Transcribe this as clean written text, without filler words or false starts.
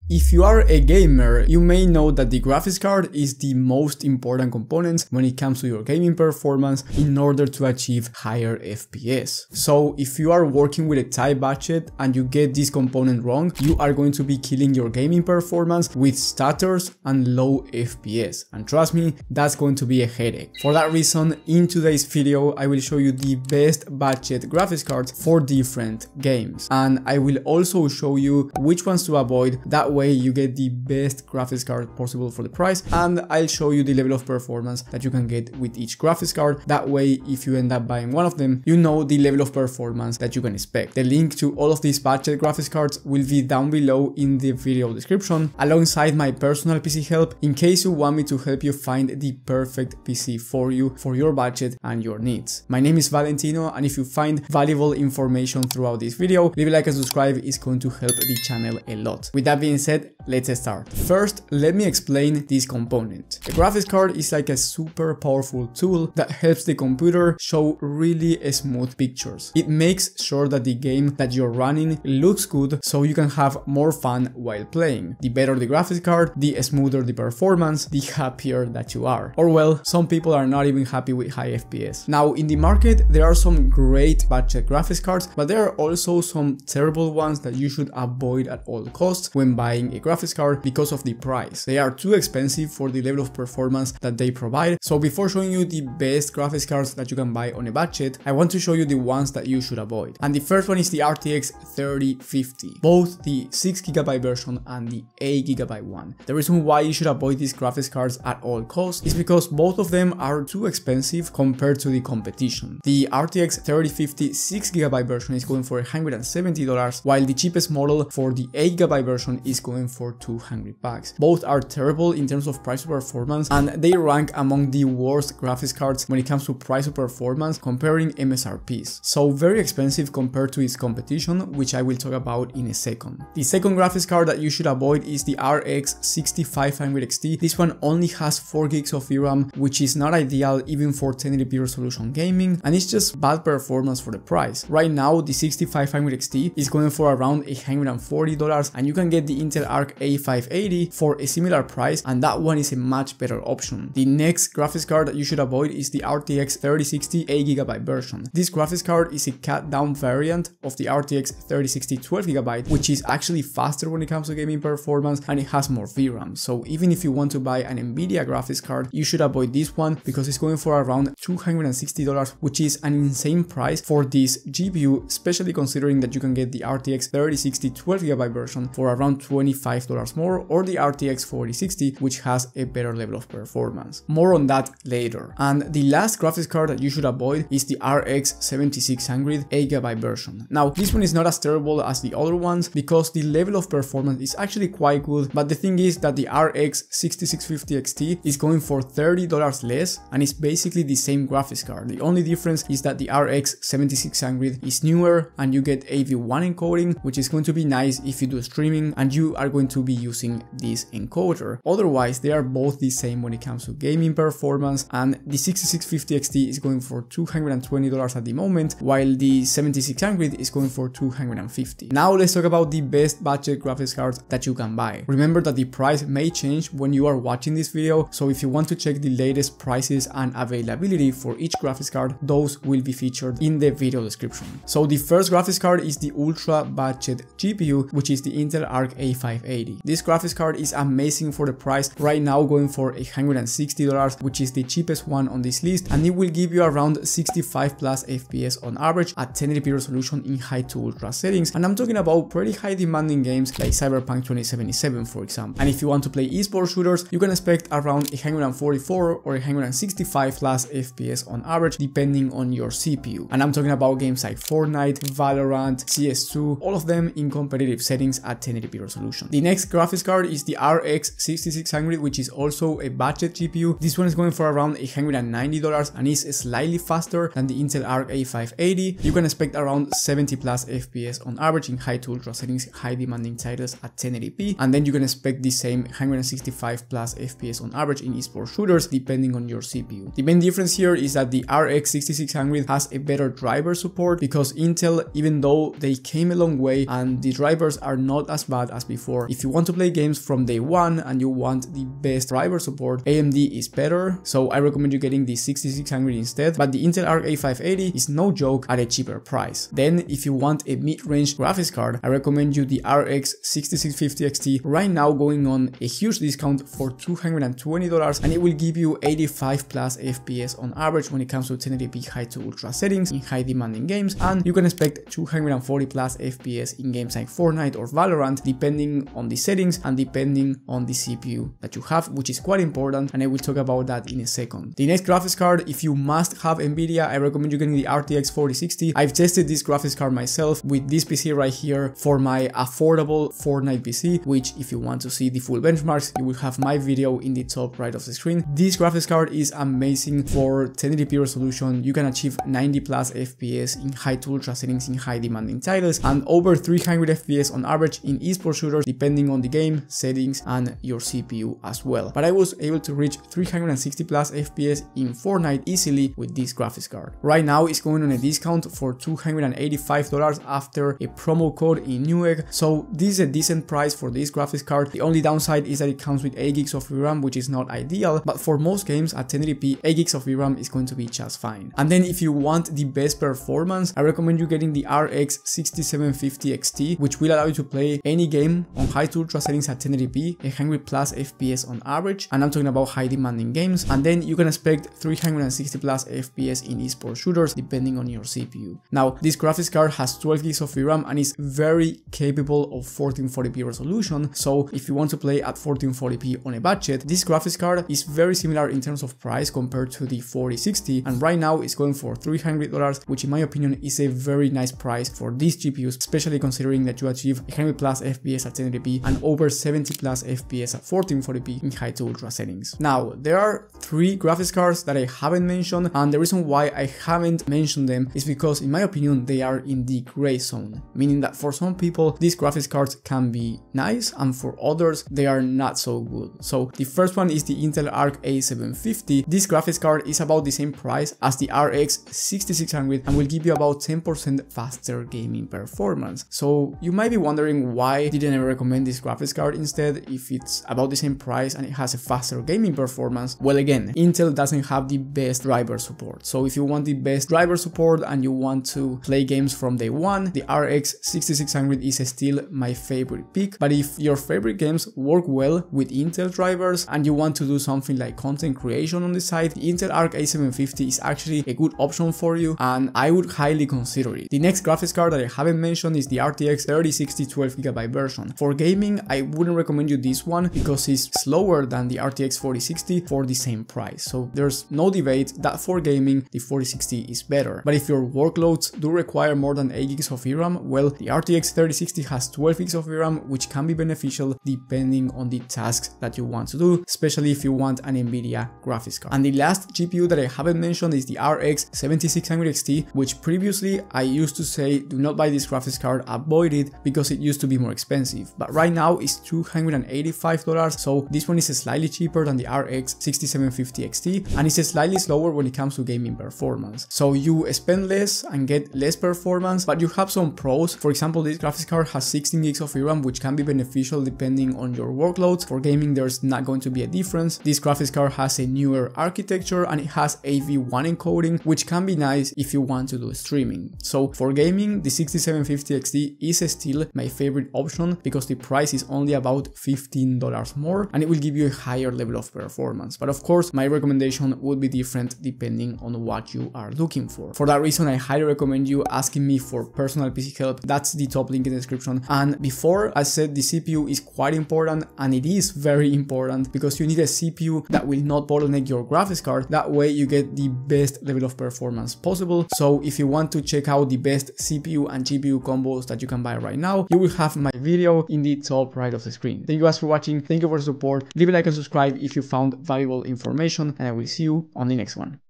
If you are a gamer, you may know that the graphics card is the most important component when it comes to your gaming performance in order to achieve higher FPS. So if you are working with a tight budget and you get this component wrong, you are going to be killing your gaming performance with stutters and low FPS. And trust me, that's going to be a headache. For that reason, in today's video, I will show you the best budget graphics cards for different games. And I will also show you which ones to avoid. That way you get the best graphics card possible for the price, and I'll show you the level of performance that you can get with each graphics card. That way, if you end up buying one of them, you know the level of performance that you can expect. The link to all of these budget graphics cards will be down below in the video description, alongside my personal PC help in case you want me to help you find the perfect PC for you, for your budget and your needs. My name is Valentino, and if you find valuable information throughout this video, leave a like and subscribe, is going to help the channel a lot. With that being said, let's start. First, let me explain this component. The graphics card is like a super powerful tool that helps the computer show really smooth pictures. It makes sure that the game that you're running looks good so you can have more fun while playing. The better the graphics card, the smoother the performance, the happier that you are. Or well, some people are not even happy with high FPS. Now, in the market, there are some great budget graphics cards, but there are also some terrible ones that you should avoid at all costs when buying a graphics card because of the price. They are too expensive for the level of performance that they provide. So before showing you the best graphics cards that you can buy on a budget, I want to show you the ones that you should avoid. And the first one is the RTX 3050, both the 6GB version and the 8GB one. The reason why you should avoid these graphics cards at all costs is because both of them are too expensive compared to the competition. The RTX 3050 6GB version is going for $170, while the cheapest model for the 8GB version is going for $200. Both are terrible in terms of price to performance, and they rank among the worst graphics cards when it comes to price to performance comparing MSRPs. So very expensive compared to its competition, which I will talk about in a second. The second graphics card that you should avoid is the RX 6500 XT. This one only has 4 gigs of VRAM, which is not ideal even for 1080p resolution gaming, and it's just bad performance for the price. Right now, the 6500 XT is going for around $140, and you can get the Intel Arc A750 for a similar price, and that one is a much better option. The next graphics card that you should avoid is the RTX 3060 8GB version. This graphics card is a cut down variant of the RTX 3060 12GB, which is actually faster when it comes to gaming performance, and it has more VRAM. So even if you want to buy an Nvidia graphics card, you should avoid this one because it's going for around $260, which is an insane price for this GPU, especially considering that you can get the RTX 3060 12GB version for around $25 more, or the RTX 4060, which has a better level of performance. More on that later. And the last graphics card that you should avoid is the RX 7600 8GB version. Now, this one is not as terrible as the other ones because the level of performance is actually quite good, but the thing is that the RX 6650 XT is going for $30 less, and it's basically the same graphics card. The only difference is that the RX 7600 is newer and you get AV1 encoding, which is going to be nice if you do streaming and you are going to be using this encoder. Otherwise, they are both the same when it comes to gaming performance, and the 6650 XT is going for $220 at the moment, while the 7600 is going for $250. Now let's talk about the best budget graphics cards that you can buy. Remember that the price may change when you are watching this video, so if you want to check the latest prices and availability for each graphics card, those will be featured in the video description. So the first graphics card is the ultra budget GPU, which is the Intel Arc A750. This graphics card is amazing for the price, right now going for $160, which is the cheapest one on this list, and it will give you around 65 plus FPS on average at 1080p resolution in high to ultra settings, and I'm talking about pretty high demanding games like Cyberpunk 2077 for example. And if you want to play esports shooters, you can expect around 144 or 165 plus FPS on average depending on your CPU, and I'm talking about games like Fortnite, Valorant, CS2, all of them in competitive settings at 1080p resolution. The next graphics card is the RX 6600, which is also a budget GPU. This one is going for around $190 and is slightly faster than the Intel Arc A750. You can expect around 70 plus FPS on average in high to ultra settings, high demanding titles at 1080p, and then you can expect the same 165 plus FPS on average in esports shooters depending on your CPU. The main difference here is that the RX 6600 has a better driver support because Intel, even though they came a long way and the drivers are not as bad as before, if you want to play games from day one and you want the best driver support, AMD is better, so I recommend you getting the 6600 instead, but the Intel Arc A550 is no joke at a cheaper price. Then if you want a mid-range graphics card, I recommend you the RX 6650 XT, right now going on a huge discount for $220, and it will give you 85 plus FPS on average when it comes to 1080p high to ultra settings in high demanding games, and you can expect 240 plus FPS in games like Fortnite or Valorant, depending on the settings and depending on the CPU that you have, which is quite important, and I will talk about that in a second. The next graphics card, if you must have Nvidia, I recommend you getting the RTX 4060. I've tested this graphics card myself with this PC right here for my affordable Fortnite PC, which if you want to see the full benchmarks, you will have my video in the top right of the screen. This graphics card is amazing for 1080p resolution. You can achieve 90 plus FPS in high to ultra settings in high demanding titles, and over 300 FPS on average in esports shooters, depending on the game, settings, and your CPU as well. But I was able to reach 360 plus FPS in Fortnite easily with this graphics card. Right now it's going on a discount for $285 after a promo code in Newegg, so this is a decent price for this graphics card. The only downside is that it comes with 8 gigs of VRAM, which is not ideal, but for most games at 1080p, 8 gigs of VRAM is going to be just fine. And then if you want the best performance, I recommend you getting the RX 6750 XT, which will allow you to play any game on high to ultra settings at 1080p, 100 plus FPS on average, and I'm talking about high demanding games, and then you can expect 360 plus FPS in esports shooters depending on your CPU. Now this graphics card has 12 gigs of VRAM and is very capable of 1440p resolution, so if you want to play at 1440p on a budget, this graphics card is very similar in terms of price compared to the 4060, and right now it's going for $300, which in my opinion is a very nice price for these GPUs, especially considering that you achieve 100 plus FPS at 1080p and over 70 plus FPS at 1440p in high to ultra settings. Now there are 3 graphics cards that I haven't mentioned, and the reason why I haven't mentioned them is because in my opinion they are in the gray zone, meaning that for some people these graphics cards can be nice and for others they are not so good. So the first one is the Intel Arc A750. This graphics card is about the same price as the RX 6600 and will give you about 10% faster gaming performance. So you might be wondering why didn't I recommend this graphics card instead if it's about the same price and it has a faster gaming performance. Well, again, Intel doesn't have the best driver support, so if you want the best driver support and you want to play games from day one, the RX 6600 is still my favorite pick. But if your favorite games work well with Intel drivers and you want to do something like content creation on the side, the Intel Arc A750 is actually a good option for you and I would highly consider it. The next graphics card that I haven't mentioned is the RTX 3060 12GB version. For gaming, I wouldn't recommend you this one because it's slower than the RTX 4060 for the same price, so there's no debate that for gaming the 4060 is better. But if your workloads do require more than 8 gigs of VRAM, well, the RTX 3060 has 12 gigs of VRAM, which can be beneficial depending on the tasks that you want to do, especially if you want an Nvidia graphics card. And the last GPU that I haven't mentioned is the RX 7600 XT, which previously I used to say do not buy this graphics card, avoid it because it used to be more expensive, but right now it's $285, so this one is slightly cheaper than the RX 6750 XT and it's slightly slower when it comes to gaming performance. So you spend less and get less performance, but you have some pros. For example, this graphics card has 16 gigs of VRAM, which can be beneficial depending on your workloads. For gaming, there's not going to be a difference. This graphics card has a newer architecture and it has AV1 encoding, which can be nice if you want to do streaming. So for gaming, the 6750 XT is still my favorite option because the price is only about $15 more and it will give you a higher level of performance. But of course, my recommendation would be different depending on what you are looking for. For that reason, I highly recommend you asking me for personal PC help. That's the top link in the description. And before I said the CPU is quite important, and it is very important because you need a CPU that will not bottleneck your graphics card. That way you get the best level of performance possible. So if you want to check out the best CPU and GPU combos that you can buy right now, you will have my video in the top right of the screen. Thank you guys for watching. Thank you for the support. Leave a like and subscribe if you found valuable information, and I will see you on the next one.